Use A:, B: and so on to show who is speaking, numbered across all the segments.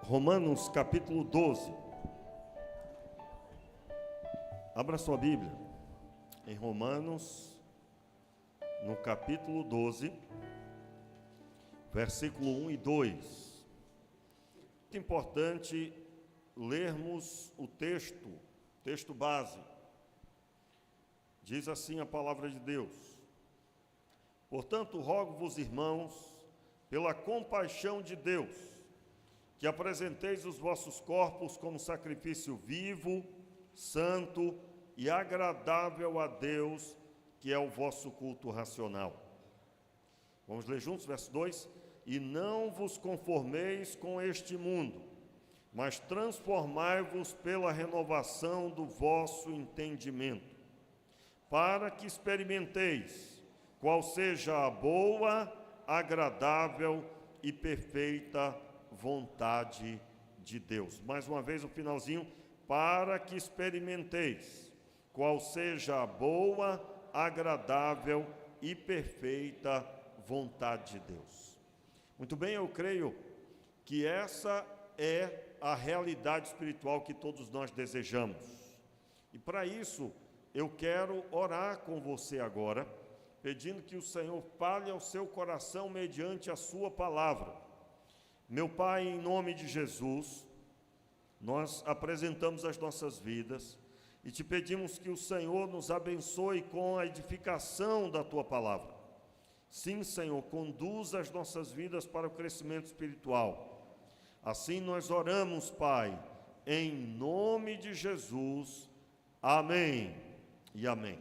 A: Romanos capítulo 12. Abra sua Bíblia em Romanos, no capítulo 12, versículo 1 e 2. Muito importante lermos o texto base. Diz assim a palavra de Deus: Portanto, rogo-vos, irmãos, pela compaixão de Deus, que apresenteis os vossos corpos como sacrifício vivo, santo e agradável a Deus, que é o vosso culto racional. Vamos ler juntos, verso 2: E não vos conformeis com este mundo, mas transformai-vos pela renovação do vosso entendimento, para que experimenteis qual seja a boa, agradável e perfeita vontade de Deus. Mais uma vez o finalzinho: para que experimenteis qual seja a boa, agradável e perfeita vontade de Deus. Muito bem, eu creio que essa é a realidade espiritual que todos nós desejamos. E para isso, eu quero orar com você agora, pedindo que o Senhor fale ao seu coração mediante a sua palavra. Meu Pai, em nome de Jesus, nós apresentamos as nossas vidas e te pedimos que o Senhor nos abençoe com a edificação da tua palavra. Sim, Senhor, conduza as nossas vidas para o crescimento espiritual. Assim nós oramos, Pai, em nome de Jesus. Amém e amém.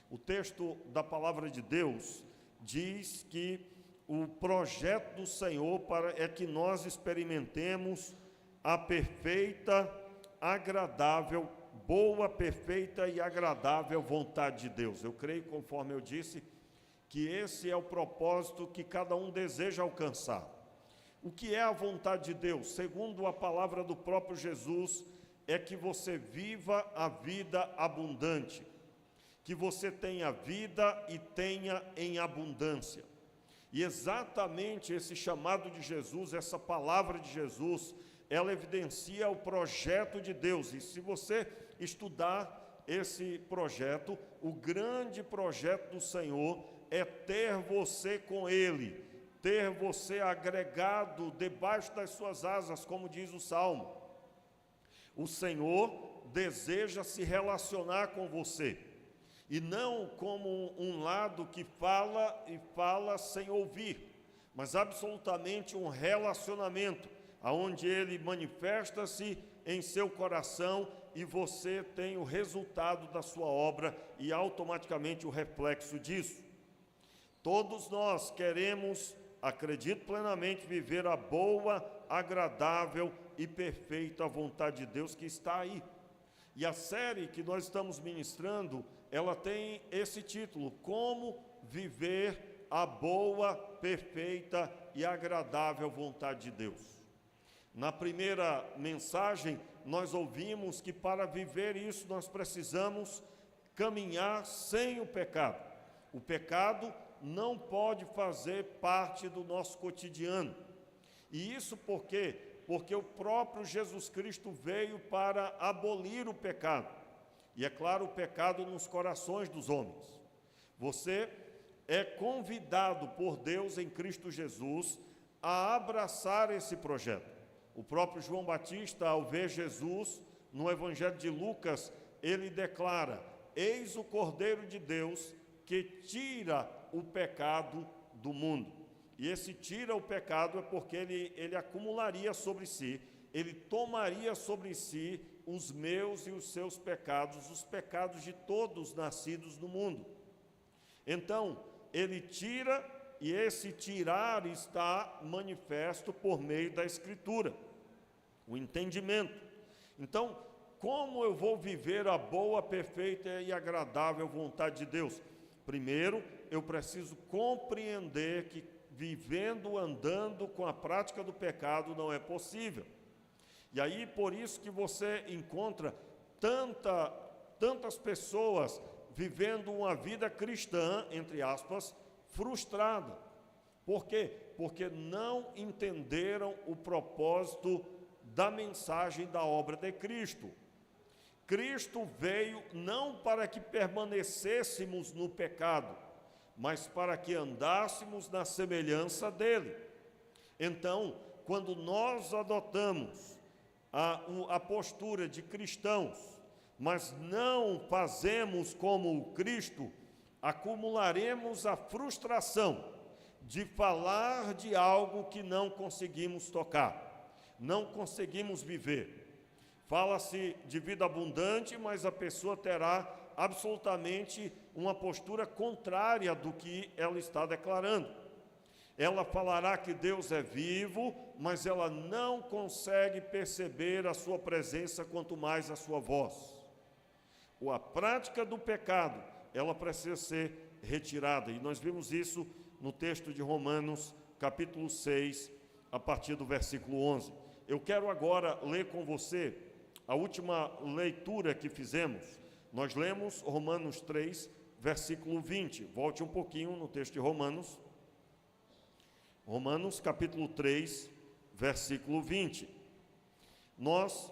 A: O texto da palavra de Deus diz que o projeto do Senhor é que nós experimentemos a perfeita, agradável, boa, perfeita e agradável vontade de Deus. Eu creio, conforme eu disse, que esse é o propósito que cada um deseja alcançar. O que é a vontade de Deus? Segundo a palavra do próprio Jesus, é que você viva a vida abundante, que você tenha vida e tenha em abundância. E exatamente esse chamado de Jesus, essa palavra de Jesus, ela evidencia o projeto de Deus. E se você estudar esse projeto, o grande projeto do Senhor é ter você com Ele, ter você agregado debaixo das suas asas, como diz o Salmo. O Senhor deseja se relacionar com você, e não como um lado que fala e fala sem ouvir, mas absolutamente um relacionamento, onde Ele manifesta-se em seu coração e você tem o resultado da sua obra e automaticamente o reflexo disso. Todos nós queremos, acredito plenamente, viver a boa, agradável e perfeita vontade de Deus que está aí. E a série que nós estamos ministrando, ela tem esse título: Como viver a boa, perfeita e agradável vontade de Deus. Na primeira mensagem, nós ouvimos que para viver isso nós precisamos caminhar sem o pecado. O pecado não pode fazer parte do nosso cotidiano. E isso por quê? Porque o próprio Jesus Cristo veio para abolir o pecado. E é claro, o pecado nos corações dos homens. Você é convidado por Deus em Cristo Jesus a abraçar esse projeto. O próprio João Batista, ao ver Jesus, no Evangelho de Lucas, ele declara: Eis o Cordeiro de Deus que tira o pecado do mundo. E esse tira o pecado é porque ele acumularia sobre si, ele tomaria sobre si os meus e os seus pecados, os pecados de todos nascidos no mundo. Então, ele tira, e esse tirar está manifesto por meio da Escritura, o entendimento. Então, como eu vou viver a boa, perfeita e agradável vontade de Deus? Primeiro, eu preciso compreender que vivendo, andando com a prática do pecado não é possível. E aí, por isso que você encontra tantas pessoas vivendo uma vida cristã, entre aspas, frustrada. Por quê? Porque não entenderam o propósito da mensagem da obra de Cristo. Cristo veio não para que permanecêssemos no pecado, mas para que andássemos na semelhança dele. Então, quando nós adotamos a postura de cristãos, mas não fazemos como o Cristo, acumularemos a frustração de falar de algo que não conseguimos tocar, não conseguimos viver. Fala-se de vida abundante, mas a pessoa terá absolutamente uma postura contrária do que ela está declarando. Ela falará que Deus é vivo, mas ela não consegue perceber a sua presença, quanto mais a sua voz. A prática do pecado, ela precisa ser retirada, e nós vimos isso no texto de Romanos, capítulo 6, a partir do versículo 11. Eu quero agora ler com você a última leitura que fizemos. Nós lemos Romanos 3, versículo 20. Volte um pouquinho no texto de Romanos. Romanos, capítulo 3, versículo 20. Nós,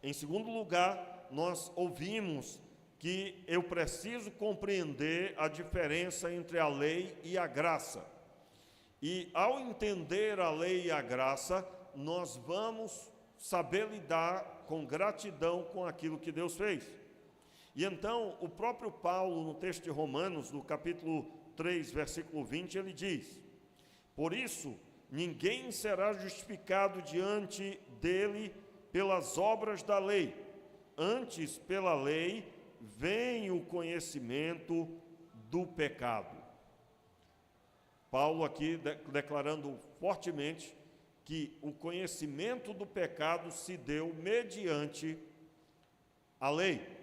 A: em segundo lugar, nós ouvimos que eu preciso compreender a diferença entre a lei e a graça. E ao entender a lei e a graça, nós vamos saber lidar com gratidão com aquilo que Deus fez. E então, o próprio Paulo, no texto de Romanos, no capítulo 3, versículo 20, ele diz: por isso, ninguém será justificado diante dele pelas obras da lei, antes, pela lei, vem o conhecimento do pecado. Paulo aqui declarando fortemente que o conhecimento do pecado se deu mediante a lei.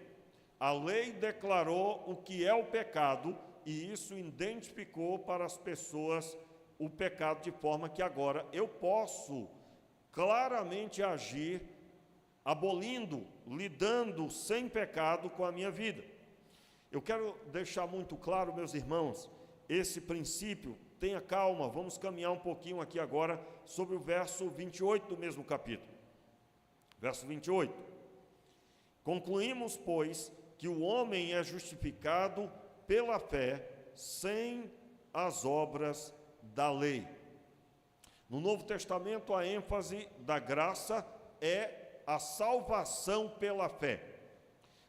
A: A lei declarou o que é o pecado e isso identificou para as pessoas o pecado, de forma que agora eu posso claramente agir abolindo, lidando sem pecado com a minha vida. Eu quero deixar muito claro, meus irmãos, esse princípio. Tenha calma, vamos caminhar um pouquinho aqui agora sobre o verso 28 do mesmo capítulo. Verso 28. Concluímos, pois, que o homem é justificado pela fé, sem as obras da lei. No Novo Testamento, a ênfase da graça é a salvação pela fé.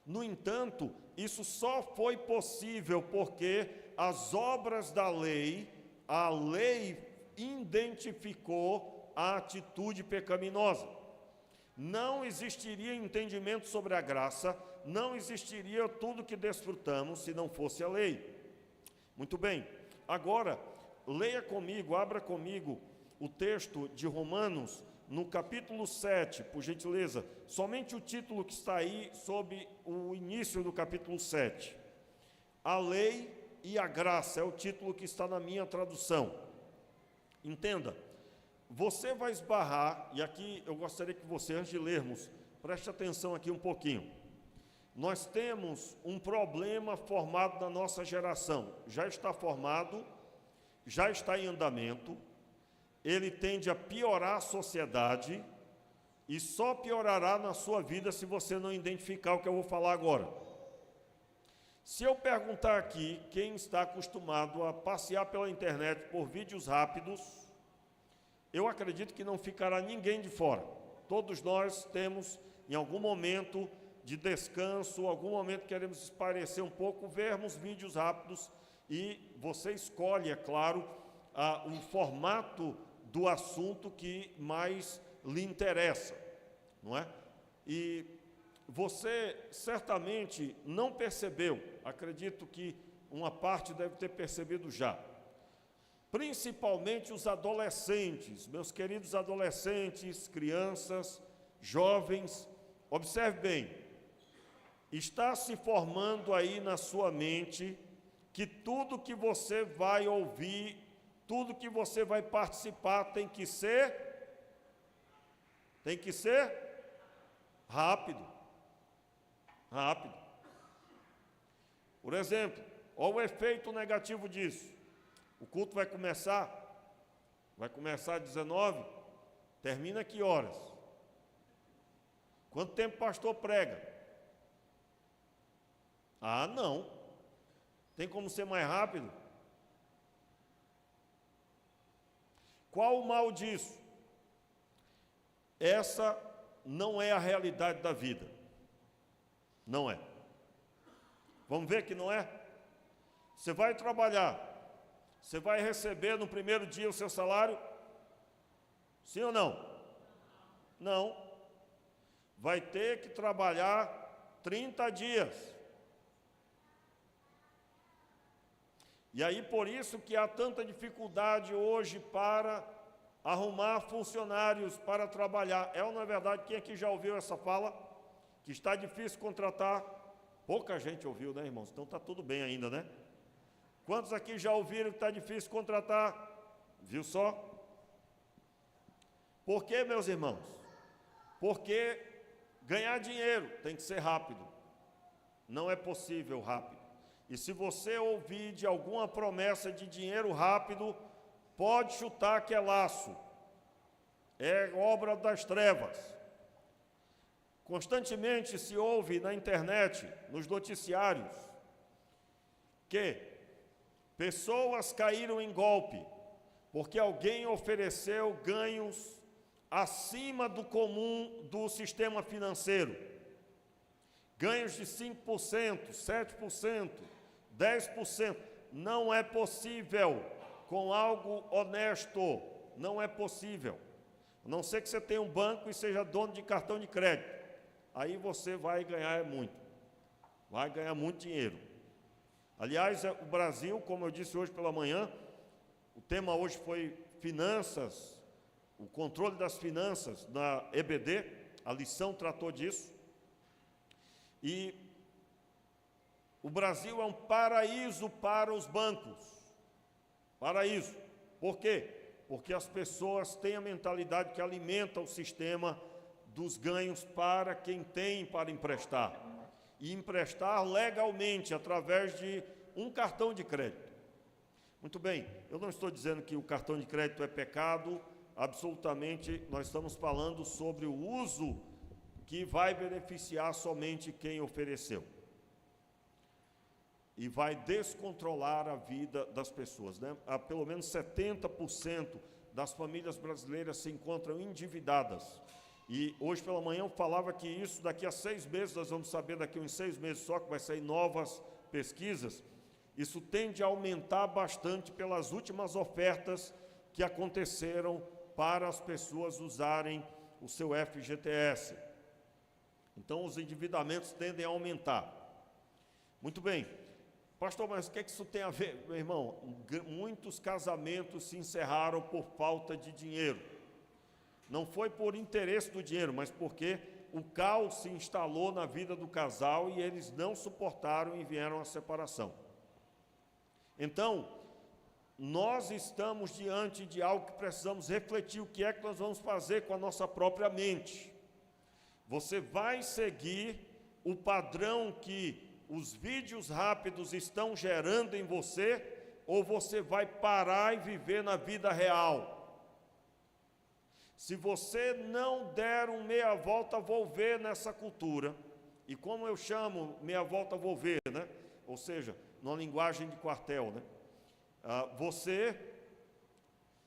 A: No entanto, isso só foi possível porque as obras da lei, a lei identificou a atitude pecaminosa. Não existiria entendimento sobre a graça, não existiria tudo que desfrutamos se não fosse a lei. Muito bem, agora, leia comigo, abra comigo o texto de Romanos, no capítulo 7, por gentileza, somente o título que está aí, sob o início do capítulo 7. A lei e a graça é o título que está na minha tradução. Entenda, você vai esbarrar, e aqui eu gostaria que você, antes de lermos, preste atenção aqui um pouquinho. Nós temos um problema formado na nossa geração, já está formado, já está em andamento, ele tende a piorar a sociedade e só piorará na sua vida se você não identificar o que eu vou falar agora. Se eu perguntar aqui, quem está acostumado a passear pela internet por vídeos rápidos, eu acredito que não ficará ninguém de fora. Todos nós temos, em algum momento de descanso, algum momento queremos espairecer um pouco, vermos vídeos rápidos e você escolhe, é claro, o formato do assunto que mais lhe interessa, não é? E você certamente não percebeu, acredito que uma parte deve ter percebido já, principalmente os adolescentes, meus queridos adolescentes, crianças, jovens, observe bem, está se formando aí na sua mente que tudo que você vai ouvir, tudo que você vai participar tem que ser rápido. Rápido. Por exemplo, olha o efeito negativo disso. O culto vai começar às 19, termina que horas? Quanto tempo o pastor prega? Ah, não. Tem como ser mais rápido? Qual o mal disso? Essa não é a realidade da vida. Não é. Vamos ver que não é? Você vai trabalhar, você vai receber no primeiro dia o seu salário? Sim ou não? Não. Vai ter que trabalhar 30 dias. E aí por isso que há tanta dificuldade hoje para arrumar funcionários para trabalhar. É ou não é verdade? Quem aqui já ouviu essa fala? Que está difícil contratar? Pouca gente ouviu, né, irmãos? Então está tudo bem ainda, né? Quantos aqui já ouviram que está difícil contratar? Viu só? Por quê, meus irmãos? Porque ganhar dinheiro tem que ser rápido. Não é possível rápido. E se você ouvir de alguma promessa de dinheiro rápido, pode chutar que é laço. É obra das trevas. Constantemente se ouve na internet, nos noticiários, que pessoas caíram em golpe porque alguém ofereceu ganhos acima do comum do sistema financeiro. Ganhos de 5%, 7%, 10%. Não é possível com algo honesto. Não é possível. A não ser que você tenha um banco e seja dono de cartão de crédito. Aí você vai ganhar muito. Vai ganhar muito dinheiro. Aliás, o Brasil, como eu disse hoje pela manhã, o tema hoje foi finanças, o controle das finanças na EBD, a lição tratou disso. E o Brasil é um paraíso para os bancos. Paraíso. Por quê? Porque as pessoas têm a mentalidade que alimenta o sistema dos ganhos para quem tem para emprestar. E emprestar legalmente através de um cartão de crédito. Muito bem, eu não estou dizendo que o cartão de crédito é pecado, absolutamente, nós estamos falando sobre o uso que vai beneficiar somente quem ofereceu. E vai descontrolar a vida das pessoas, né? Pelo menos 70% das famílias brasileiras se encontram endividadas. E hoje pela manhã eu falava que isso daqui a 6 meses, nós vamos saber daqui a uns 6 meses só, que vai sair novas pesquisas, isso tende a aumentar bastante pelas últimas ofertas que aconteceram para as pessoas usarem o seu FGTS. Então os endividamentos tendem a aumentar. Muito bem. Pastor, mas o que isso tem a ver? Meu irmão, muitos casamentos se encerraram por falta de dinheiro. Não foi por interesse do dinheiro, mas porque o caos se instalou na vida do casal e eles não suportaram e vieram à separação. Então, nós estamos diante de algo que precisamos refletir, o que é que nós vamos fazer com a nossa própria mente. Você vai seguir o padrão que os vídeos rápidos estão gerando em você, ou você vai parar e viver na vida real? Se você não der um meia volta volver nessa cultura, e como eu chamo meia volta volver, né? Ou seja, numa linguagem de quartel, né? Você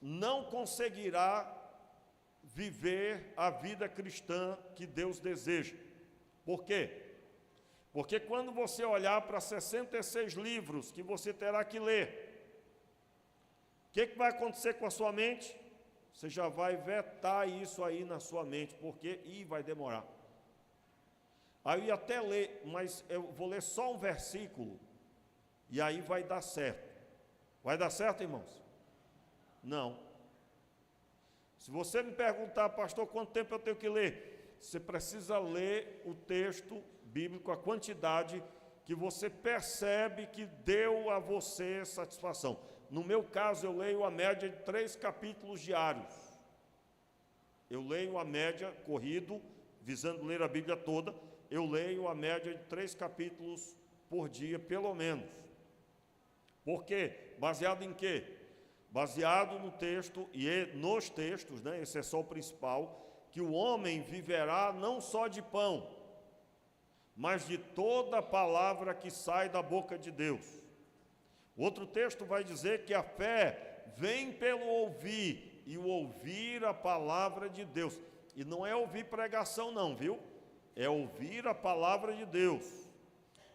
A: não conseguirá viver a vida cristã que Deus deseja. Por quê? Porque quando você olhar para 66 livros que você terá que ler, o que vai acontecer com a sua mente? Você já vai vetar isso aí na sua mente, porque vai demorar. Aí eu ia até ler, mas eu vou ler só um versículo, e aí vai dar certo. Vai dar certo, irmãos? Não. Se você me perguntar, pastor, quanto tempo eu tenho que ler? Você precisa ler o texto bíblico, a quantidade que você percebe que deu a você satisfação. No meu caso, eu leio a média de 3 capítulos diários. Eu leio a média, corrido, visando ler a Bíblia toda, eu leio a média de 3 capítulos por dia, pelo menos. Por quê? Baseado em quê? Baseado no texto, e nos textos, né, esse é só o principal, que o homem viverá não só de pão, mas de toda palavra que sai da boca de Deus. Outro texto vai dizer que a fé vem pelo ouvir, e o ouvir a palavra de Deus. E não é ouvir pregação não, viu? É ouvir a palavra de Deus.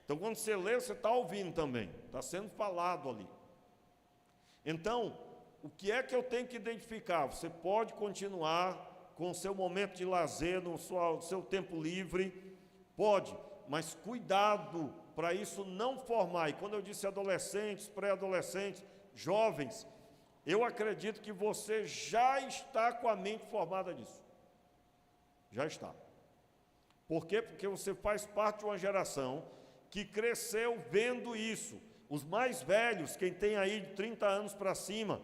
A: Então, quando você lê, você está ouvindo também, está sendo falado ali. Então, o que é que eu tenho que identificar? Você pode continuar com o seu momento de lazer, no seu tempo livre, pode, mas cuidado para isso não formar. E quando eu disse adolescentes, pré-adolescentes, jovens, eu acredito que você já está com a mente formada disso. Já está. Por quê? Porque você faz parte de uma geração que cresceu vendo isso. Os mais velhos, quem tem aí de 30 anos para cima,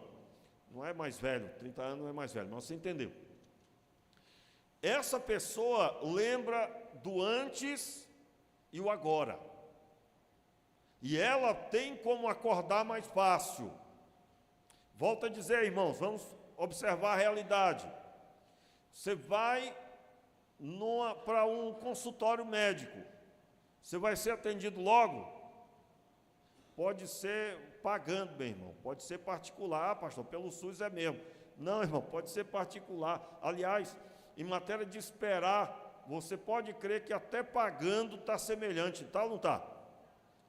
A: não é mais velho, 30 anos não é mais velho, mas você entendeu. Essa pessoa lembra do antes e o agora. E ela tem como acordar mais fácil. Volto a dizer, irmãos, vamos observar a realidade. Você vai para um consultório médico. Você vai ser atendido logo? Pode ser pagando, meu irmão. Pode ser particular, pastor, pelo SUS é mesmo. Não, irmão, pode ser particular. Aliás, em matéria de esperar, você pode crer que até pagando está semelhante, tá ou não está?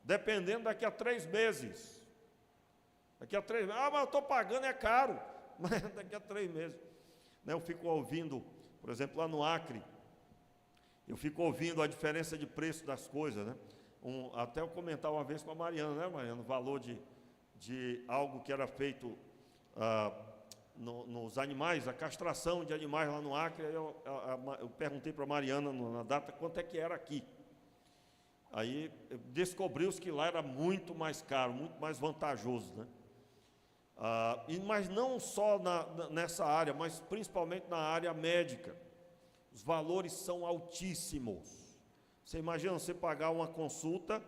A: Dependendo daqui a 3 meses. Daqui a 3 meses. Ah, mas eu estou pagando, é caro. Mas daqui a 3 meses. Eu fico ouvindo, por exemplo, lá no Acre, eu fico ouvindo a diferença de preço das coisas, né? Até eu comentar uma vez com a Mariana, né, Mariana? O valor de algo que era feito nos animais, a castração de animais lá no Acre. Eu perguntei para a Mariana na data quanto é que era aqui. Aí descobriu-se que lá era muito mais caro, muito mais vantajoso, né? Mas não só nessa área, mas principalmente na área médica. Os valores são altíssimos. Você imagina você pagar uma consulta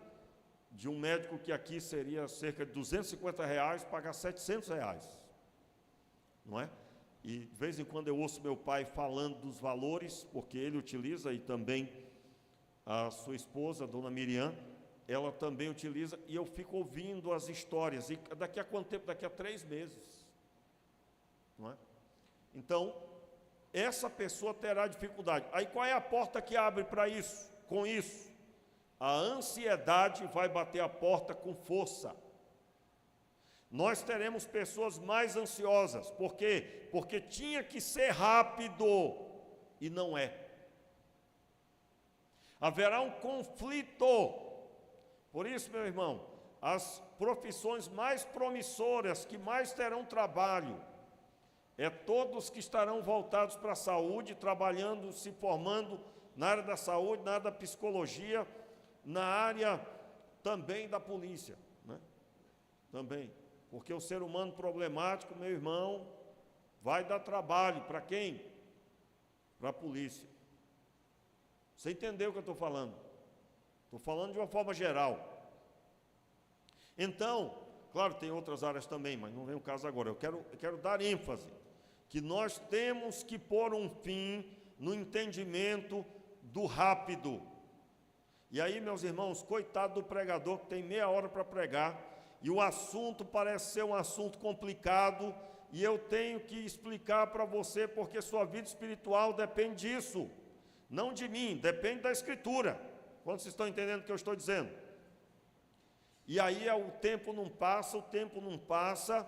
A: de um médico que aqui seria cerca de R$250, pagar R$700, não é? E de vez em quando eu ouço meu pai falando dos valores, porque ele utiliza, e também a sua esposa, a dona Miriam, ela também utiliza, e eu fico ouvindo as histórias. E daqui a quanto tempo? Daqui a 3 meses, não é? Então, essa pessoa terá dificuldade. Aí qual é a porta que abre para isso? Com isso, a ansiedade vai bater a porta com força. Nós teremos pessoas mais ansiosas. Por quê? Porque tinha que ser rápido e não é. Haverá um conflito. Por isso, meu irmão, as profissões mais promissoras, que mais terão trabalho, é todos que estarão voltados para a saúde, trabalhando, se formando na área da saúde, na área da psicologia, na área também da polícia, né? Também, porque o ser humano problemático, meu irmão, vai dar trabalho para quem? Para a polícia. Você entendeu o que eu estou falando? Estou falando de uma forma geral. Então, claro, tem outras áreas também, mas não vem o caso agora. Eu quero dar ênfase que nós temos que pôr um fim no entendimento do rápido. E aí, meus irmãos, coitado do pregador que tem meia hora para pregar, e o assunto parece ser um assunto complicado, e eu tenho que explicar para você, porque sua vida espiritual depende disso, não de mim, depende da Escritura. Quantos estão entendendo o que eu estou dizendo? E aí o tempo não passa,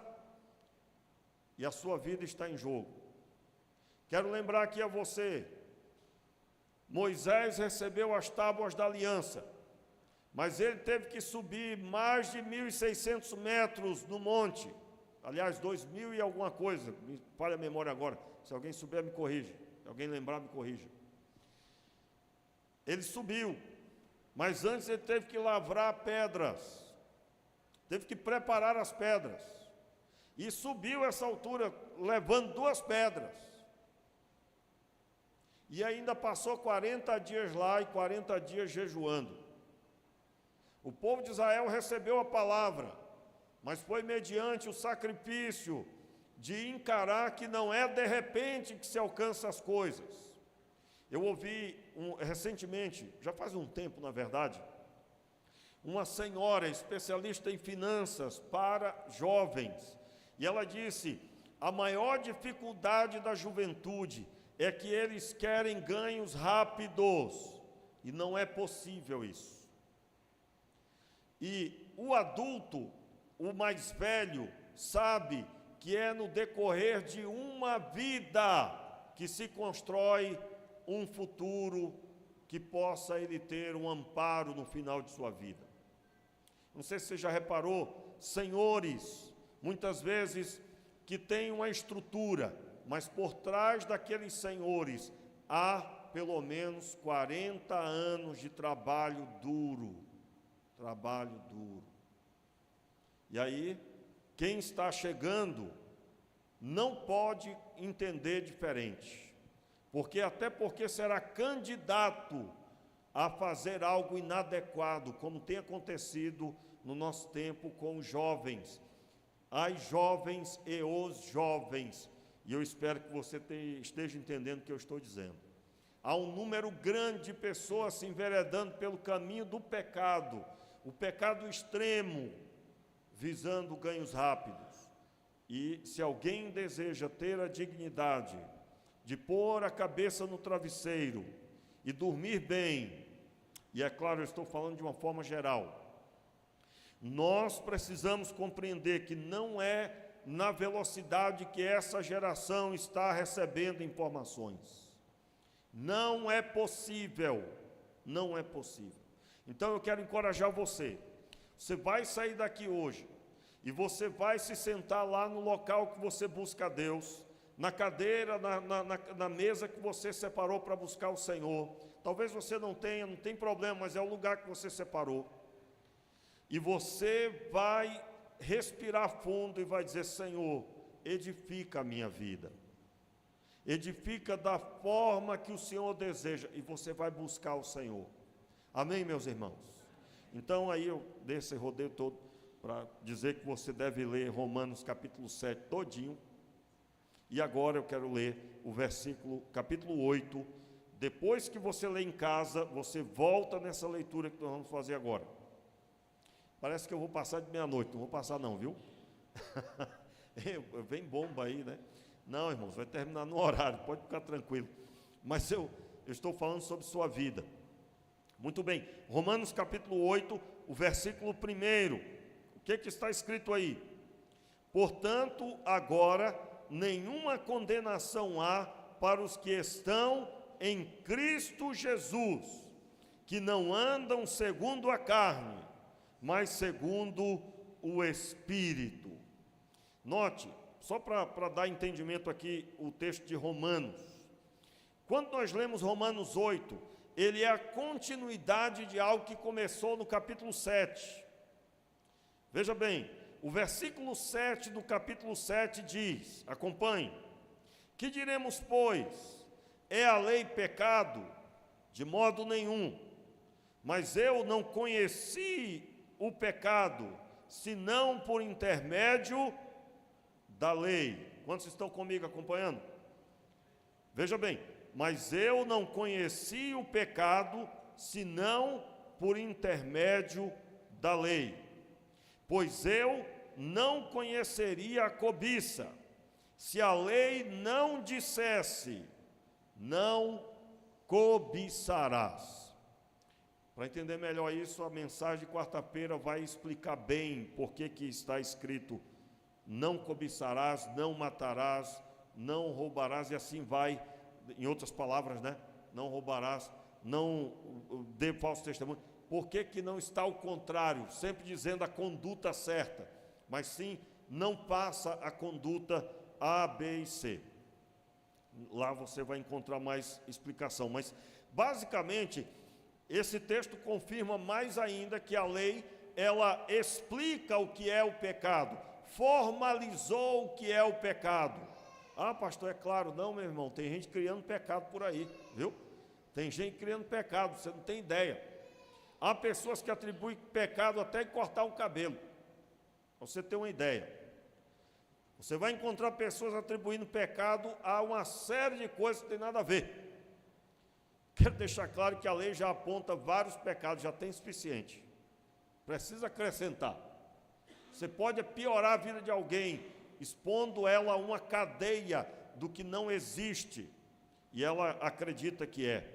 A: e a sua vida está em jogo. Quero lembrar aqui a você, Moisés recebeu as tábuas da aliança, mas ele teve que subir mais de 1.600 metros no monte, aliás, 2.000 e alguma coisa, me falha a memória agora, se alguém souber me corrija, se alguém lembrar me corrija. Ele subiu, mas antes ele teve que lavrar pedras, teve que preparar as pedras, e subiu essa altura levando 2 pedras, e ainda passou 40 dias lá e 40 dias jejuando. O povo de Israel recebeu a palavra, mas foi mediante o sacrifício de encarar que não é de repente que se alcança as coisas. Eu ouvi recentemente, já faz um tempo na verdade, uma senhora especialista em finanças para jovens, e ela disse: a maior dificuldade da juventude é que eles querem ganhos rápidos, e não é possível isso. E o adulto, o mais velho, sabe que é no decorrer de uma vida que se constrói um futuro que possa ele ter um amparo no final de sua vida. Não sei se você já reparou, senhores, muitas vezes que têm uma estrutura, mas por trás daqueles senhores há pelo menos 40 anos de trabalho duro. Trabalho duro. E aí, quem está chegando não pode entender diferente, até porque será candidato a fazer algo inadequado, como tem acontecido no nosso tempo com os jovens, as jovens e os jovens, e eu espero que você esteja entendendo o que eu estou dizendo. Há um número grande de pessoas se enveredando pelo caminho do pecado, o pecado extremo, visando ganhos rápidos. E se alguém deseja ter a dignidade de pôr a cabeça no travesseiro e dormir bem, e é claro, eu estou falando de uma forma geral, nós precisamos compreender que não é na velocidade que essa geração está recebendo informações. Não é possível, não é possível. Então eu quero encorajar você. Você vai sair daqui hoje e você vai se sentar lá no local que você busca a Deus, na cadeira, na mesa que você separou para buscar o Senhor. Talvez você não tem problema, mas é o lugar que você separou. E você vai respirar fundo e vai dizer: Senhor, edifica a minha vida. Edifica da forma que o Senhor deseja, e você vai buscar o Senhor. Amém, meus irmãos? Então aí eu dei esse rodeio todo para dizer que você deve ler Romanos capítulo 7 todinho. E agora eu quero ler o capítulo 8. Depois que você lê em casa, você volta nessa leitura que nós vamos fazer agora. Parece que eu vou passar de meia-noite, não vou passar não, viu? Vem bomba aí, né? Não, irmãos, vai terminar no horário, pode ficar tranquilo. Mas eu estou falando sobre sua vida. Muito bem, Romanos capítulo 8, o versículo 1. O que está escrito aí? Portanto, agora, nenhuma condenação há para os que estão em Cristo Jesus, que não andam segundo a carne, mas segundo o Espírito. Note, só para dar entendimento aqui, o texto de Romanos. Quando nós lemos Romanos 8, ele é a continuidade de algo que começou no capítulo 7. Veja bem, o versículo 7 do capítulo 7 diz, acompanhe: que diremos, pois? É a lei pecado? De modo nenhum. Mas eu não conheci o pecado, senão por intermédio da lei. Quantos estão comigo acompanhando? Veja bem, mas eu não conheci o pecado, senão por intermédio da lei. Pois eu não conheceria a cobiça, se a lei não dissesse, não cobiçarás. Para entender melhor isso, a mensagem de quarta-feira vai explicar bem por que está escrito: não cobiçarás, não matarás, não roubarás, e assim vai, em outras palavras, né? Não roubarás, não dê falso testemunho. Por que não está ao contrário, sempre dizendo a conduta certa, mas sim, não passa a conduta A, B e C. Lá você vai encontrar mais explicação, mas basicamente esse texto confirma mais ainda que a lei, ela explica o que é o pecado, formalizou o que é o pecado. Ah, pastor, é claro, não, meu irmão, tem gente criando pecado por aí, viu? Tem gente criando pecado, você não tem ideia. Há pessoas que atribuem pecado até em cortar o cabelo, para você ter uma ideia. Você vai encontrar pessoas atribuindo pecado a uma série de coisas que não tem nada a ver. Quero deixar claro que a lei já aponta vários pecados, já tem suficiente. Precisa acrescentar. Você pode piorar a vida de alguém, expondo ela a uma cadeia do que não existe, e ela acredita que é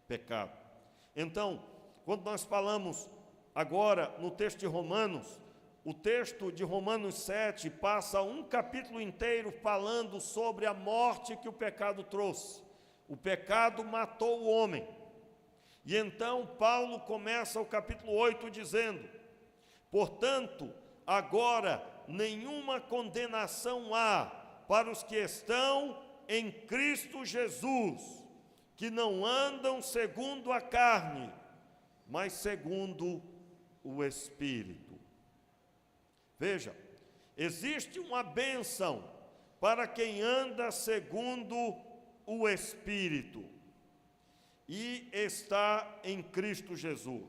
A: pecado. Então, quando nós falamos agora no texto de Romanos, o texto de Romanos 7 passa um capítulo inteiro falando sobre a morte que o pecado trouxe. O pecado matou o homem. E então Paulo começa o capítulo 8 dizendo: portanto, agora nenhuma condenação há para os que estão em Cristo Jesus, que não andam segundo a carne, mas segundo o Espírito. Veja, existe uma bênção para quem anda segundo o Espírito e está em Cristo Jesus.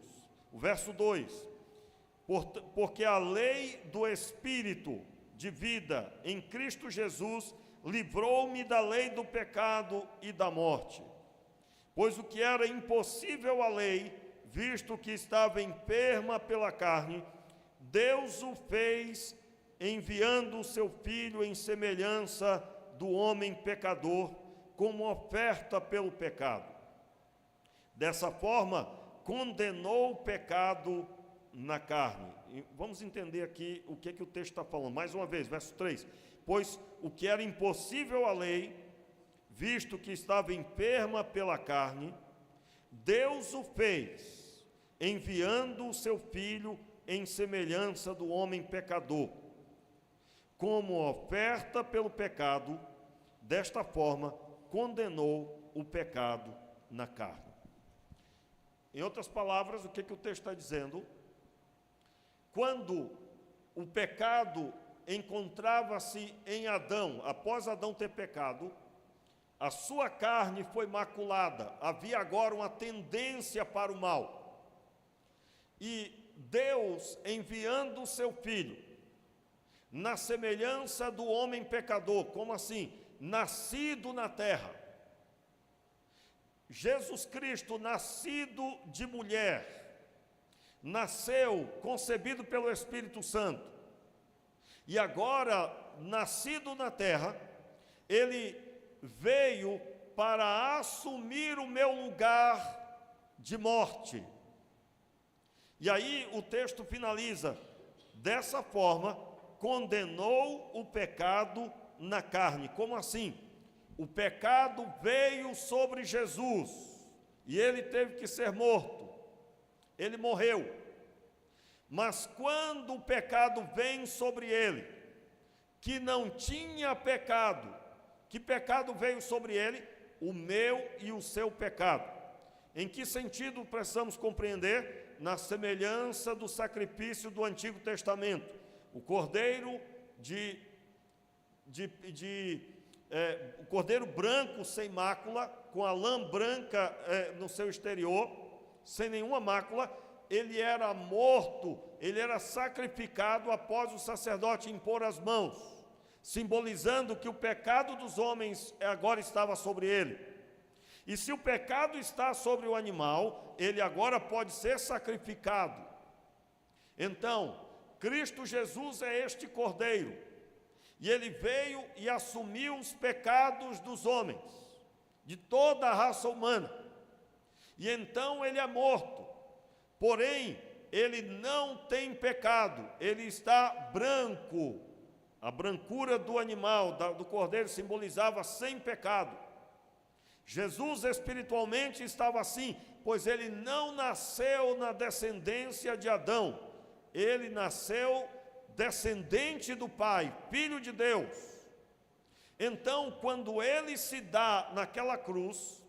A: O verso 2: porque a lei do Espírito de vida em Cristo Jesus livrou-me da lei do pecado e da morte. Pois o que era impossível à lei, visto que estava enferma pela carne, Deus o fez enviando o seu Filho em semelhança do homem pecador, como oferta pelo pecado. Dessa forma, condenou o pecado na carne. E vamos entender aqui o que o texto está falando. Mais uma vez, verso 3. Pois o que era impossível à lei, visto que estava enferma pela carne, Deus o fez, enviando o seu Filho em semelhança do homem pecador, como oferta pelo pecado. Desta forma, condenou o pecado na carne. Em outras palavras, o que o texto está dizendo? Quando o pecado encontrava-se em Adão, após Adão ter pecado, a sua carne foi maculada, havia agora uma tendência para o mal. E Deus, enviando o seu Filho, na semelhança do homem pecador, como assim? Nascido na terra. Jesus Cristo, nascido de mulher, nasceu, concebido pelo Espírito Santo, e agora, nascido na terra, ele veio para assumir o meu lugar de morte. E aí o texto finaliza: dessa forma, condenou o pecado na carne. Como assim? O pecado veio sobre Jesus e ele teve que ser morto. Ele morreu. Mas quando o pecado vem sobre ele, que não tinha pecado, que pecado veio sobre ele? O meu e o seu pecado. Em que sentido precisamos compreender? Na semelhança do sacrifício do Antigo Testamento. O cordeiro o cordeiro branco sem mácula, com a lã branca no seu exterior, sem nenhuma mácula, ele era morto, ele era sacrificado após o sacerdote impor as mãos, simbolizando que o pecado dos homens agora estava sobre ele. E se o pecado está sobre o animal, ele agora pode ser sacrificado. Então, Cristo Jesus é este cordeiro, e ele veio e assumiu os pecados dos homens, de toda a raça humana. E então ele é morto, porém, ele não tem pecado, ele está branco. A brancura do animal, do cordeiro, simbolizava sem pecado. Jesus espiritualmente estava assim, pois ele não nasceu na descendência de Adão, ele nasceu descendente do Pai, Filho de Deus. Então, quando ele se dá naquela cruz,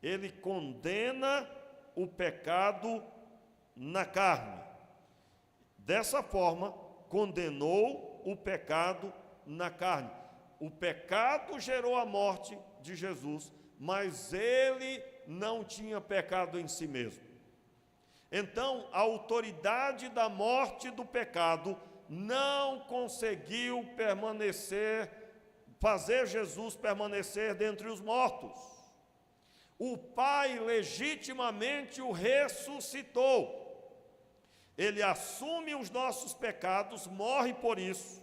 A: ele condena o pecado na carne. Dessa forma, condenou o pecado na carne. O pecado gerou a morte de Jesus, mas ele não tinha pecado em si mesmo. Então, a autoridade da morte do pecado não conseguiu fazer Jesus permanecer dentre os mortos. O Pai legitimamente o ressuscitou. Ele assume os nossos pecados, morre por isso,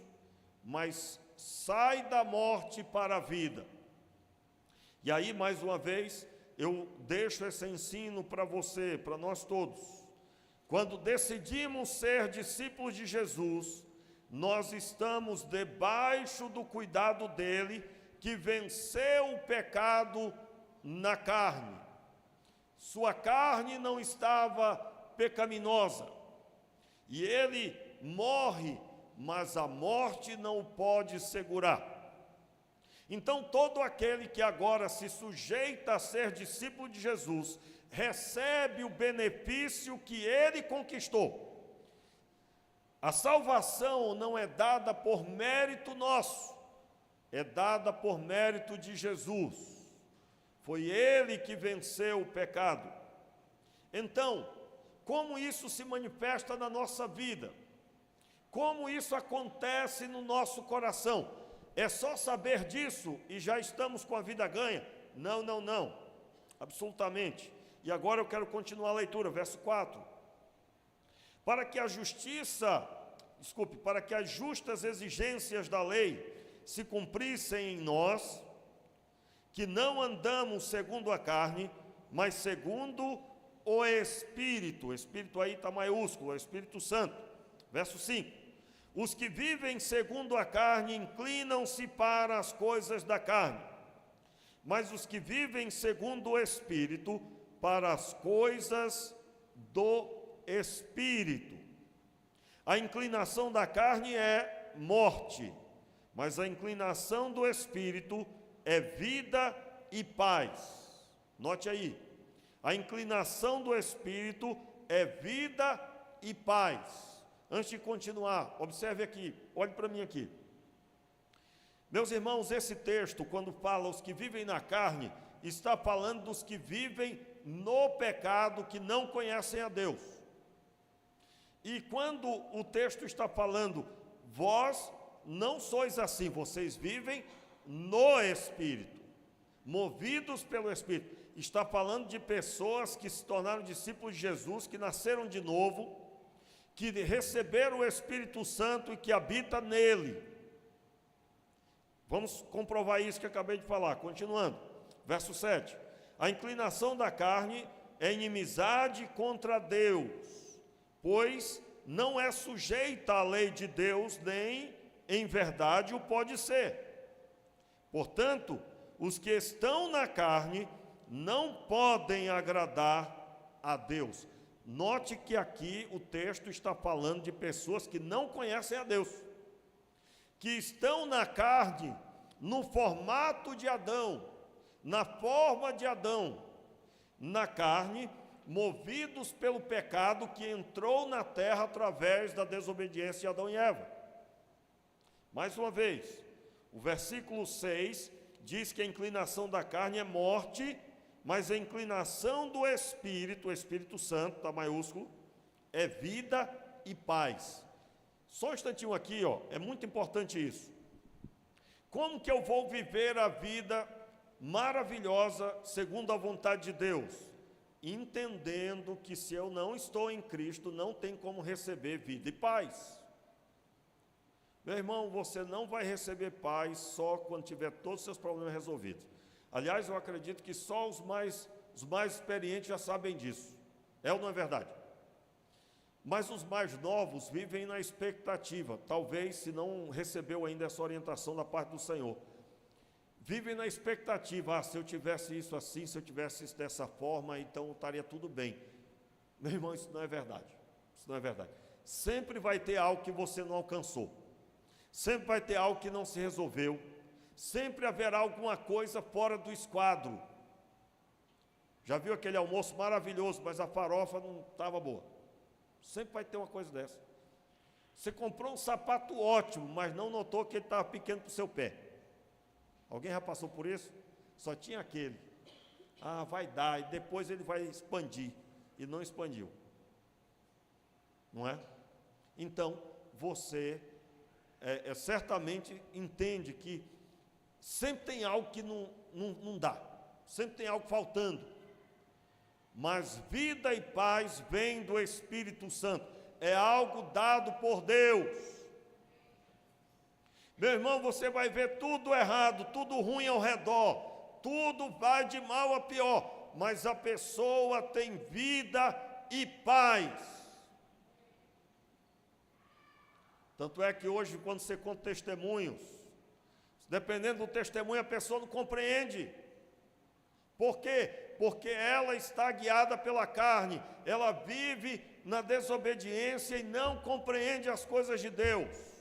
A: mas sai da morte para a vida. E aí, mais uma vez, eu deixo esse ensino para você, para nós todos. Quando decidimos ser discípulos de Jesus, nós estamos debaixo do cuidado dele, que venceu o pecado na carne. Sua carne não estava pecaminosa. E ele morre, mas a morte não o pode segurar. Então, todo aquele que agora se sujeita a ser discípulo de Jesus, recebe o benefício que ele conquistou. A salvação não é dada por mérito nosso, é dada por mérito de Jesus. Foi ele que venceu o pecado. Então, como isso se manifesta na nossa vida? Como isso acontece no nosso coração? É só saber disso e já estamos com a vida ganha? Não, não, não. Absolutamente. E agora eu quero continuar a leitura, verso 4. Para que as justas exigências da lei se cumprissem em nós, que não andamos segundo a carne, mas segundo o Espírito. O Espírito aí está maiúsculo, é o Espírito Santo. Verso 5. Os que vivem segundo a carne inclinam-se para as coisas da carne, mas os que vivem segundo o Espírito, para as coisas do Espírito. A inclinação da carne é morte, mas a inclinação do Espírito é vida e paz. Note aí, a inclinação do Espírito é vida e paz. Antes de continuar, observe aqui, olhe para mim aqui. Meus irmãos, esse texto, quando fala os que vivem na carne, está falando dos que vivem no pecado, que não conhecem a Deus. E quando o texto está falando, vós não sois assim, vocês vivem no Espírito, movidos pelo Espírito. Está falando de pessoas que se tornaram discípulos de Jesus, que nasceram de novo, que receberam o Espírito Santo e que habita nele. Vamos comprovar isso que acabei de falar, continuando. Verso 7. A inclinação da carne é inimizade contra Deus, pois não é sujeita à lei de Deus, nem em verdade o pode ser. Portanto, os que estão na carne não podem agradar a Deus. Note que aqui o texto está falando de pessoas que não conhecem a Deus, que estão na carne, no formato de Adão, na forma de Adão, na carne, movidos pelo pecado que entrou na terra através da desobediência de Adão e Eva. Mais uma vez, o versículo 6 diz que a inclinação da carne é morte, mas a inclinação do Espírito, o Espírito Santo, está maiúsculo, é vida e paz. Só um instantinho aqui, é muito importante isso. Como que eu vou viver a vida maravilhosa segundo a vontade de Deus? Entendendo que se eu não estou em Cristo, não tem como receber vida e paz. Meu irmão, você não vai receber paz só quando tiver todos os seus problemas resolvidos. Aliás, eu acredito que só os mais experientes já sabem disso. É ou não é verdade? Mas os mais novos vivem na expectativa, talvez se não recebeu ainda essa orientação da parte do Senhor. Vivem na expectativa, se eu tivesse isso assim, se eu tivesse isso dessa forma, então estaria tudo bem. Meu irmão, isso não é verdade. Isso não é verdade. Sempre vai ter algo que você não alcançou. Sempre vai ter algo que não se resolveu. Sempre haverá alguma coisa fora do esquadro. Já viu aquele almoço maravilhoso, mas a farofa não estava boa? Sempre vai ter uma coisa dessa. Você comprou um sapato ótimo, mas não notou que ele estava pequeno para o seu pé. Alguém já passou por isso? Só tinha aquele. Ah, vai dar, e depois ele vai expandir. E não expandiu. Não é? Então, você certamente entende que sempre tem algo que não dá. sempre tem algo faltando. Mas vida e paz vem do Espírito Santo, é algo dado por Deus. Meu irmão, você vai ver tudo errado, tudo ruim ao redor, tudo vai de mal a pior, mas a pessoa tem vida e paz. Tanto é que hoje, quando você conta testemunhos, dependendo do testemunho, a pessoa não compreende. Por quê? Porque ela está guiada pela carne, ela vive na desobediência e não compreende as coisas de Deus.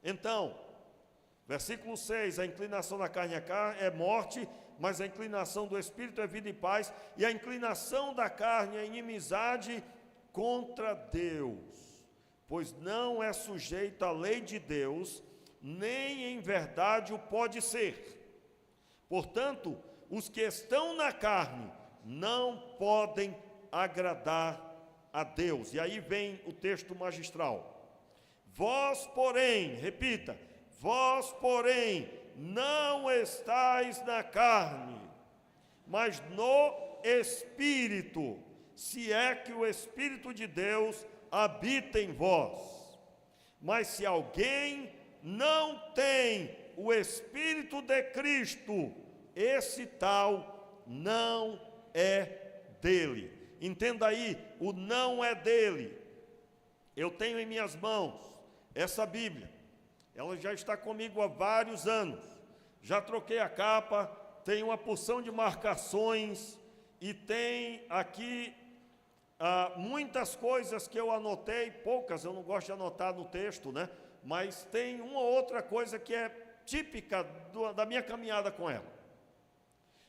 A: Então, versículo 6, a inclinação da carne é morte, mas a inclinação do Espírito é vida e paz, e a inclinação da carne é inimizade contra Deus, pois não é sujeito à lei de Deus, nem em verdade o pode ser. Portanto, os que estão na carne não podem agradar a Deus. E aí vem o texto magistral. Vós, porém, repita, vós, porém, não estáis na carne, mas no Espírito, se é que o Espírito de Deus habita em vós. Mas se alguém não tem o Espírito de Cristo, esse tal não é dele. Entenda aí, o não é dele. Eu tenho em minhas mãos essa Bíblia, ela já está comigo há vários anos, já troquei a capa, tem uma porção de marcações, e tem aqui muitas coisas que eu anotei, poucas, eu não gosto de anotar no texto, né? Mas tem uma ou outra coisa que é típica da minha caminhada com ela.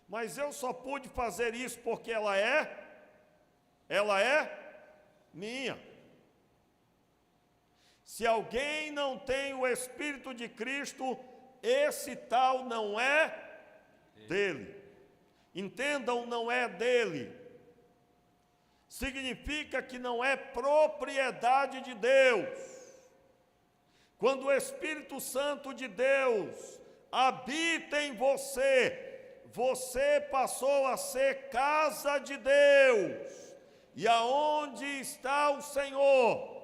A: Mas eu só pude fazer isso porque ela é minha. Se alguém não tem o Espírito de Cristo, esse tal não é dele. Entendam, não é dele. Significa que não é propriedade de Deus. Quando o Espírito Santo de Deus habita em você, você passou a ser casa de Deus. E aonde está o Senhor,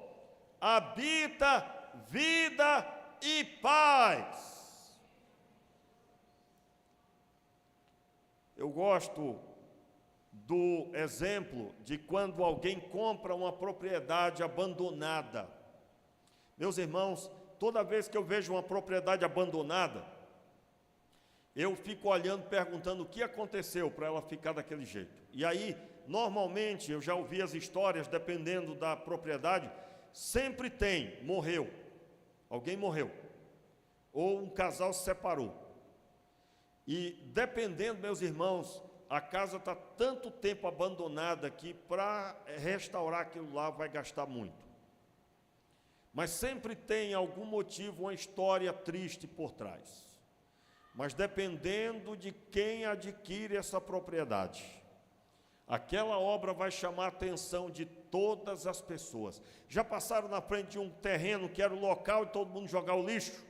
A: habita vida e paz. Eu gosto do exemplo de quando alguém compra uma propriedade abandonada. Meus irmãos, toda vez que eu vejo uma propriedade abandonada, eu fico olhando, perguntando o que aconteceu para ela ficar daquele jeito. E aí, normalmente, eu já ouvi as histórias, dependendo da propriedade, sempre tem, morreu, alguém morreu, ou um casal se separou. E dependendo, meus irmãos, a casa está tanto tempo abandonada que para restaurar aquilo lá vai gastar muito. Mas sempre tem algum motivo, uma história triste por trás. Mas dependendo de quem adquire essa propriedade, aquela obra vai chamar a atenção de todas as pessoas. Já passaram na frente de um terreno que era o local de todo mundo jogar o lixo?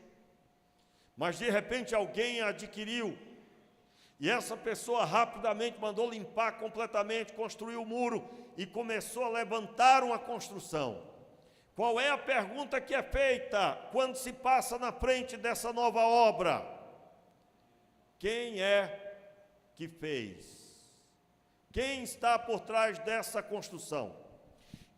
A: Mas de repente alguém adquiriu, e essa pessoa rapidamente mandou limpar completamente, construiu o muro e começou a levantar uma construção. Qual é a pergunta que é feita quando se passa na frente dessa nova obra? Quem é que fez? Quem está por trás dessa construção?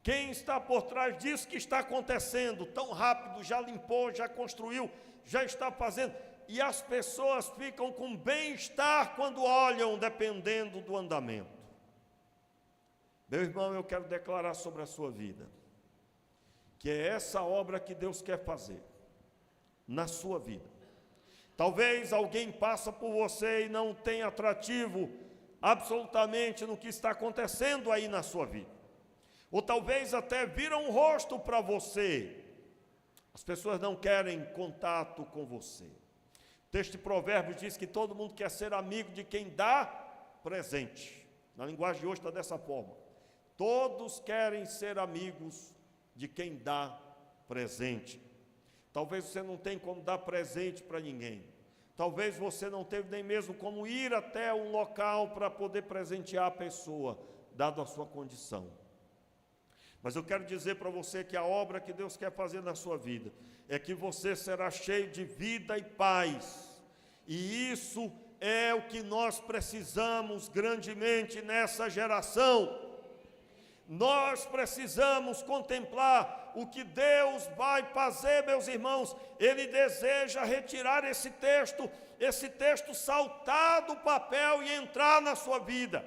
A: Quem está por trás disso que está acontecendo tão rápido? Já limpou, já construiu, já está fazendo. E as pessoas ficam com bem-estar quando olham, dependendo do andamento. Meu irmão, eu quero declarar sobre a sua vida, que é essa obra que Deus quer fazer na sua vida. Talvez alguém passa por você e não tem atrativo absolutamente no que está acontecendo aí na sua vida. Ou talvez até viram um rosto para você. As pessoas não querem contato com você. O texto de Provérbios diz que todo mundo quer ser amigo de quem dá presente. Na linguagem de hoje está dessa forma. Todos querem ser amigos de quem dá presente. Talvez você não tenha como dar presente para ninguém. talvez você não teve nem mesmo como ir até um local para poder presentear a pessoa, dado a sua condição. Mas eu quero dizer para você que a obra que Deus quer fazer na sua vida é que você será cheio de vida e paz. E isso é o que nós precisamos grandemente nessa geração. Nós precisamos contemplar o que Deus vai fazer, meus irmãos. Ele deseja retirar esse texto saltar do papel e entrar na sua vida.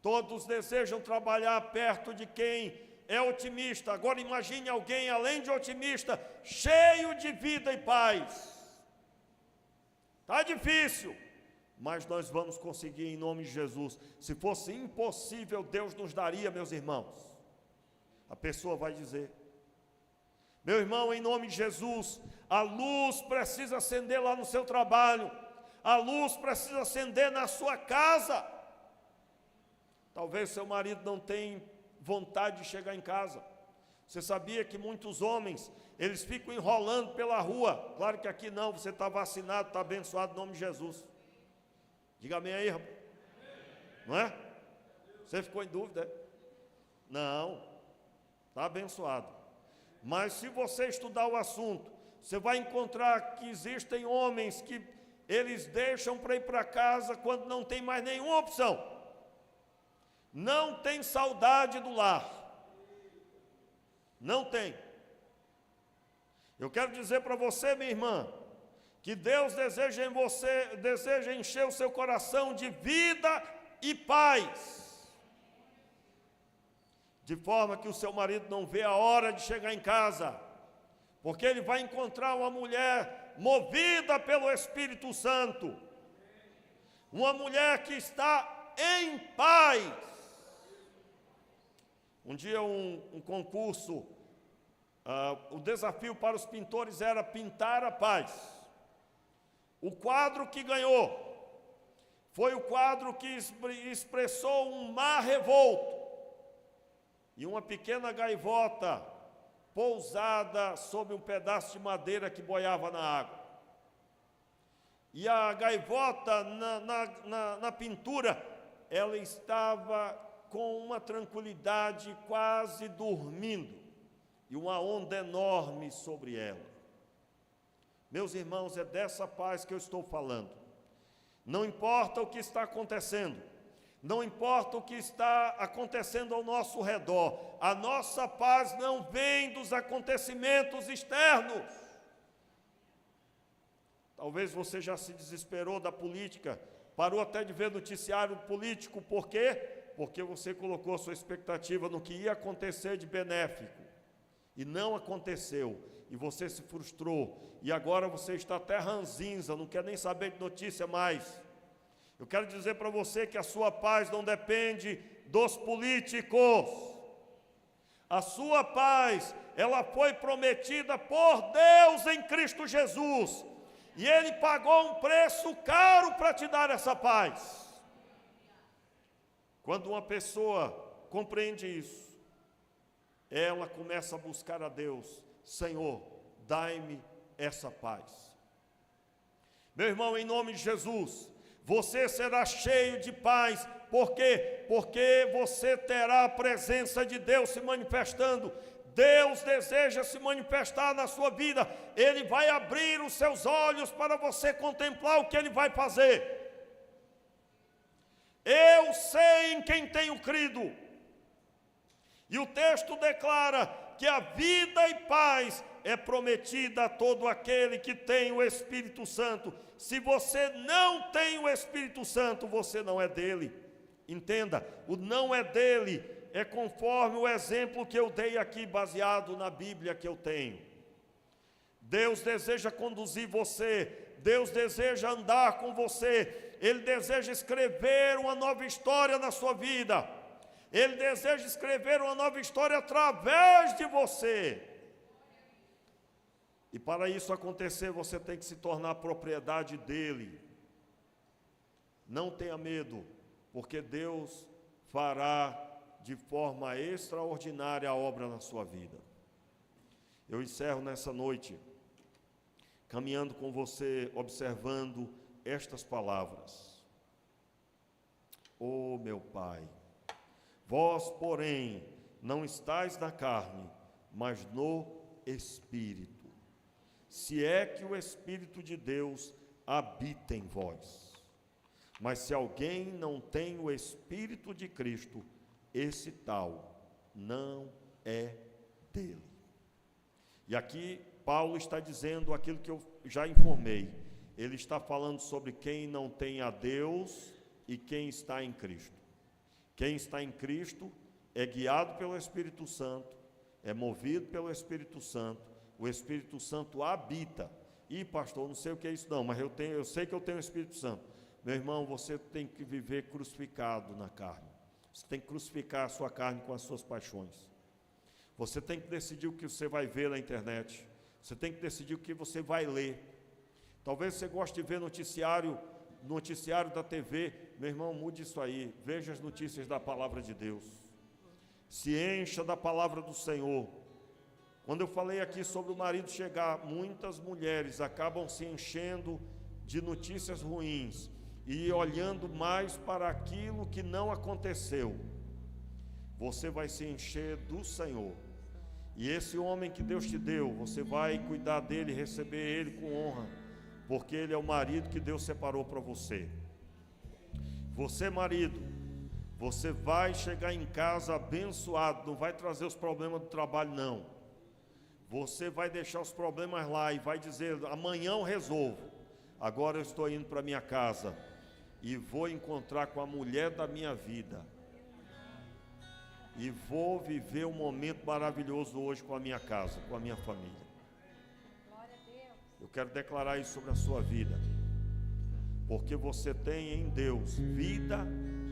A: Todos desejam trabalhar perto de quem é otimista. Agora imagine alguém, além de otimista, cheio de vida e paz. Está difícil, mas nós vamos conseguir em nome de Jesus. Se fosse impossível, Deus nos daria, meus irmãos. A pessoa vai dizer: meu irmão, em nome de Jesus, a luz precisa acender lá no seu trabalho, a luz precisa acender na sua casa. Talvez seu marido não tenha vontade de chegar em casa. Você sabia que muitos homens, eles ficam enrolando pela rua? Claro que aqui não, você está vacinado, está abençoado em nome de Jesus. Diga amém aí, rapaz. Não é? Você ficou em dúvida? Não, está abençoado. Mas se você estudar o assunto, você vai encontrar que existem homens que eles deixam para ir para casa quando não tem mais nenhuma opção. Não tem saudade do lar. Não tem. Eu quero dizer para você, minha irmã, que Deus deseja encher o seu coração de vida e paz, de forma que o seu marido não vê a hora de chegar em casa, porque ele vai encontrar uma mulher movida pelo Espírito Santo, uma mulher que está em paz. Um dia um concurso, o desafio para os pintores era pintar a paz. O quadro que ganhou foi o quadro que expressou um mar revolto e uma pequena gaivota pousada sobre um pedaço de madeira que boiava na água. E a gaivota na pintura, ela estava com uma tranquilidade, quase dormindo, e uma onda enorme sobre ela. Meus irmãos, é dessa paz que eu estou falando. Não importa o que está acontecendo, não importa o que está acontecendo ao nosso redor, a nossa paz não vem dos acontecimentos externos. Talvez você já se desesperou da política, parou até de ver noticiário político, por quê? Porque você colocou sua expectativa no que ia acontecer de benéfico, e não aconteceu, e você se frustrou, e agora você está até ranzinza, não quer nem saber de notícia mais. Eu quero dizer para você que a sua paz não depende dos políticos. A sua paz, ela foi prometida por Deus em Cristo Jesus, e Ele pagou um preço caro para te dar essa paz. Quando uma pessoa compreende isso, ela começa a buscar a Deus: Senhor, dai-me essa paz. Meu irmão, em nome de Jesus, você será cheio de paz. Por quê? Porque você terá a presença de Deus se manifestando. Deus deseja se manifestar na sua vida. Ele vai abrir os seus olhos para você contemplar o que Ele vai fazer. Eu sei em quem tenho crido. E o texto declara que a vida e paz é prometida a todo aquele que tem o Espírito Santo. Se você não tem o Espírito Santo, você não é dele. Entenda, o não é dele é conforme o exemplo que eu dei aqui, baseado na Bíblia que eu tenho. Deus deseja conduzir você, Deus deseja andar com você, Ele deseja escrever uma nova história na sua vida, Ele deseja escrever uma nova história através de você. E para isso acontecer, você tem que se tornar propriedade dEle. Não tenha medo, porque Deus fará de forma extraordinária a obra na sua vida. Eu encerro nessa noite caminhando com você, observando estas palavras. Ó meu Pai, vós, porém, não estáis na carne, mas no Espírito. Se é que o Espírito de Deus habita em vós. Mas se alguém não tem o Espírito de Cristo, esse tal não é dele. E aqui Paulo está dizendo aquilo que eu já informei. Ele está falando sobre quem não tem a Deus e quem está em Cristo. Quem está em Cristo é guiado pelo Espírito Santo, é movido pelo Espírito Santo, o Espírito Santo habita. E pastor, não sei o que é isso não, mas eu sei que eu tenho o Espírito Santo. Meu irmão, você tem que viver crucificado na carne. Você tem que crucificar a sua carne com as suas paixões. Você tem que decidir o que você vai ver na internet. Você tem que decidir o que você vai ler. Talvez você goste de ver noticiário da TV. Meu irmão, mude isso aí. Veja as notícias da palavra de Deus. Se encha da palavra do Senhor. Quando eu falei aqui sobre o marido chegar, muitas mulheres acabam se enchendo de notícias ruins e olhando mais para aquilo que não aconteceu. Você vai se encher do Senhor. E esse homem que Deus te deu, você vai cuidar dele, receber ele com honra, porque ele é o marido que Deus separou para você. Você, marido, você vai chegar em casa abençoado, não vai trazer os problemas do trabalho, não. Você vai deixar os problemas lá e vai dizer, amanhã eu resolvo. Agora eu estou indo para minha casa e vou encontrar com a mulher da minha vida. E vou viver um momento maravilhoso hoje com a minha casa, com a minha família. Eu quero declarar isso sobre a sua vida. Porque você tem em Deus vida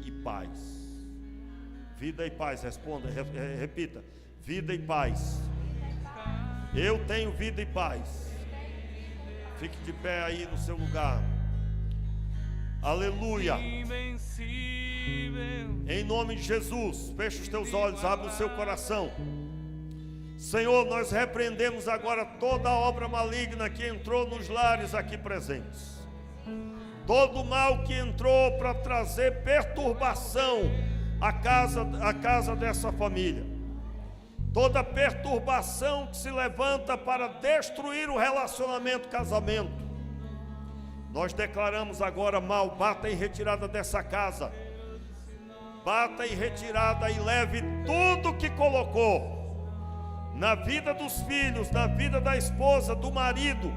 A: e paz. Vida e paz, responda, repita. Vida e paz. Eu tenho vida e paz. Fique de pé aí no seu lugar. Aleluia. Em nome de Jesus, feche os teus olhos, abre o seu coração. Senhor, nós repreendemos agora toda a obra maligna que entrou nos lares aqui presentes. Todo o mal que entrou para trazer perturbação à casa dessa família. Toda perturbação que se levanta para destruir o relacionamento, casamento. Nós declaramos agora mal, bata em retirada dessa casa. Bata em retirada e leve tudo que colocou na vida dos filhos, na vida da esposa, do marido.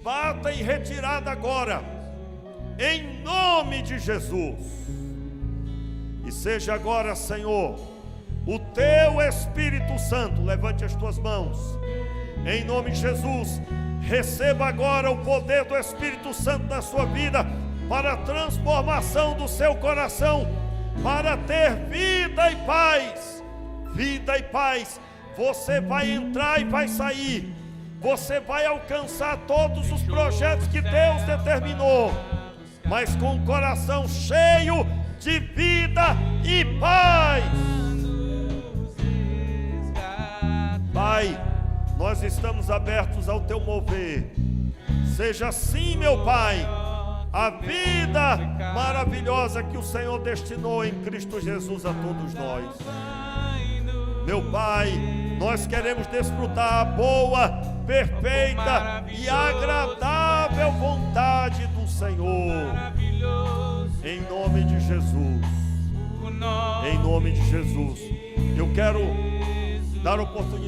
A: Bata em retirada agora, em nome de Jesus. E seja agora, Senhor, o teu Espírito Santo, levante as tuas mãos, em nome de Jesus, receba agora o poder do Espírito Santo na sua vida, para a transformação do seu coração, para ter vida e paz. Vida e paz. Você vai entrar e vai sair. Você vai alcançar todos os projetos que Deus determinou, mas com o coração cheio de vida e paz. Pai, nós estamos abertos ao teu mover. Seja assim, meu Pai, a vida maravilhosa que o Senhor destinou em Cristo Jesus a todos nós. Meu Pai, nós queremos desfrutar a boa, perfeita e agradável vontade do Senhor. Em nome de Jesus. Em nome de Jesus. Eu quero dar oportunidade